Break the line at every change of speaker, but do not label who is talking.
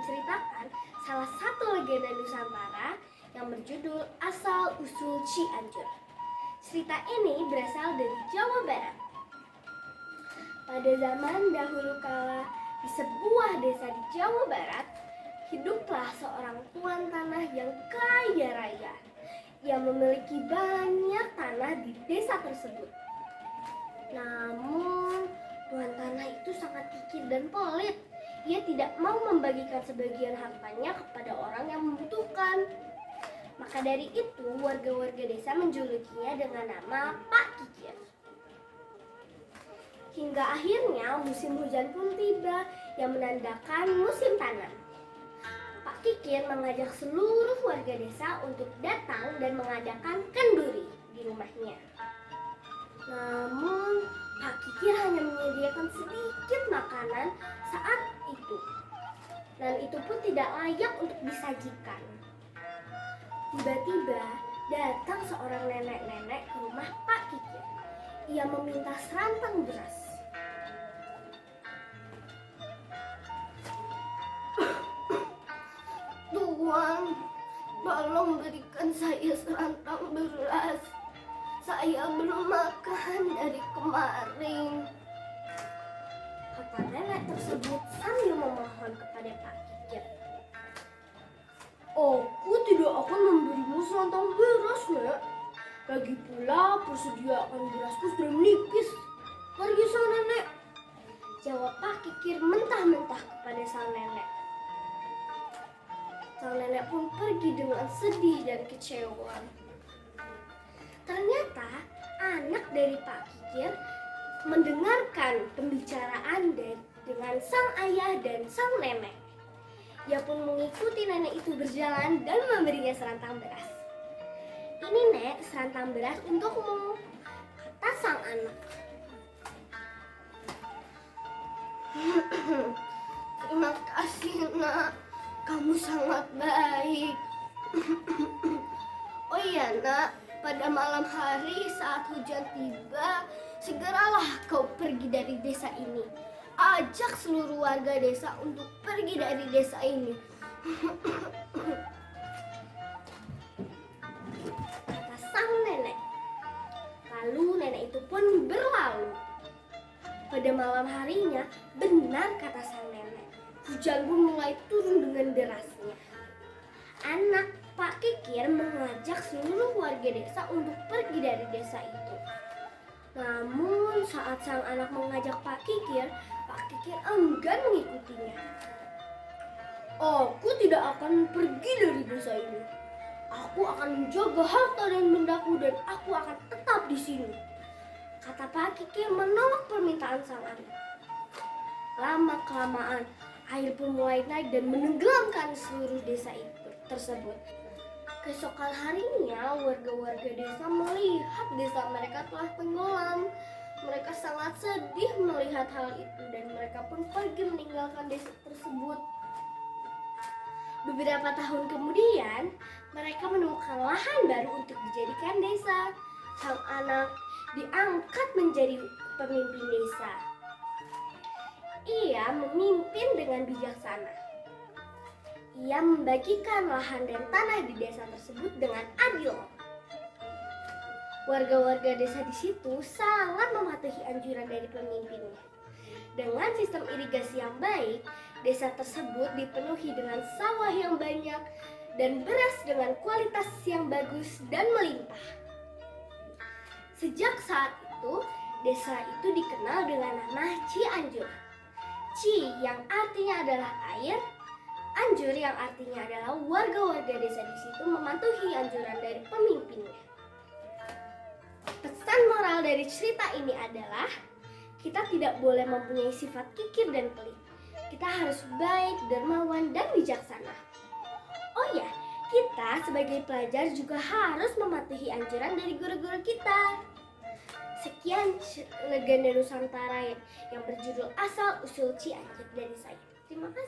menceritakan salah satu legenda Nusantara yang berjudul Asal Usul Cianjur. Cerita ini berasal dari Jawa Barat. Pada zaman dahulu kala, di sebuah desa di Jawa Barat, hiduplah seorang tuan tanah yang kaya raya. Ia memiliki banyak tanah di desa tersebut. Namun, tuan tanah itu sangat kikir dan pelit. Ia tidak mau membagikan sebagian hartanya kepada orang yang membutuhkan. Maka dari itu, warga-warga desa menjulukinya dengan nama Pak Kikir. Hingga akhirnya musim hujan pun tiba yang menandakan musim tanam. Pak Kikir mengajak seluruh warga desa untuk datang dan mengadakan kenduri di rumahnya. Namun, Pak Kikir hanya menyediakan sedikit makanan saat itu. Dan itu pun tidak layak untuk disajikan. Tiba-tiba datang seorang nenek-nenek ke rumah Pak Kikir. Ia meminta serantang beras. Tuan, tolong berikan saya serantang beras. Saya belum makan dari kemarin, kata nenek tersebut sambil memohon kepada Pak Kikir. Aku tidak akan memberimu serantang beras, Nek. Lagi pula persediaan berasku sudah menipis. Pergi sang nenek, jawab Pak Kikir mentah-mentah kepada sang nenek. Sang nenek pun pergi dengan sedih dan kecewa. Ternyata anak dari Pak Kikir mendengarkan pembicaraan dengan sang ayah dan sang nenek. Ia pun mengikuti nenek itu berjalan dan memberinya serantang beras. Ini Nek, serantang beras untukmu, kata sang anak. Terima kasih Nak, kamu sangat baik. Oh iya Nak, pada malam hari saat hujan tiba, segeralah kau pergi dari desa ini. Ajak seluruh warga desa untuk pergi dari desa ini, kata sang nenek. Lalu nenek itu pun berlalu. Pada malam harinya, benar kata sang nenek, hujan pun mulai turun dengan derasnya. Anak Pak Kikir mengajak seluruh warga desa untuk pergi dari desa itu. Namun saat sang anak mengajak Pak Kikir enggan mengikutinya. Aku tidak akan pergi dari desa ini. Aku akan menjaga harta dan bendaku dan aku akan tetap di sini, kata Pak Kikir menolak permintaan sang anak. Lama-kelamaan, air pun mulai naik dan menenggelamkan seluruh desa tersebut. Keesokan harinya, warga-warga desa melihat desa mereka telah tenggelam. Mereka sangat sedih melihat hal itu dan mereka pun pergi meninggalkan desa tersebut. Beberapa tahun kemudian, mereka menemukan lahan baru untuk dijadikan desa. Sang anak diangkat menjadi pemimpin desa. Ia memimpin dengan bijaksana. Ia membagikan lahan dan tanah di desa tersebut dengan adil. Warga-warga desa di situ sangat mematuhi anjuran dari pemimpinnya. Dengan sistem irigasi yang baik, desa tersebut dipenuhi dengan sawah yang banyak dan beras dengan kualitas yang bagus dan melimpah. Sejak saat itu, desa itu dikenal dengan nama Cianjur. Ci yang artinya adalah air, Anjur yang artinya adalah warga-warga desa di situ mematuhi anjuran dari pemimpinnya. Pesan moral dari cerita ini adalah kita tidak boleh mempunyai sifat kikir dan pelit. Kita harus baik, dermawan, dan bijaksana. Oh ya, kita sebagai pelajar juga harus mematuhi anjuran dari guru-guru kita. Sekian legenda Nusantara yang berjudul Asal Usul Cianjur dari saya. Terima kasih.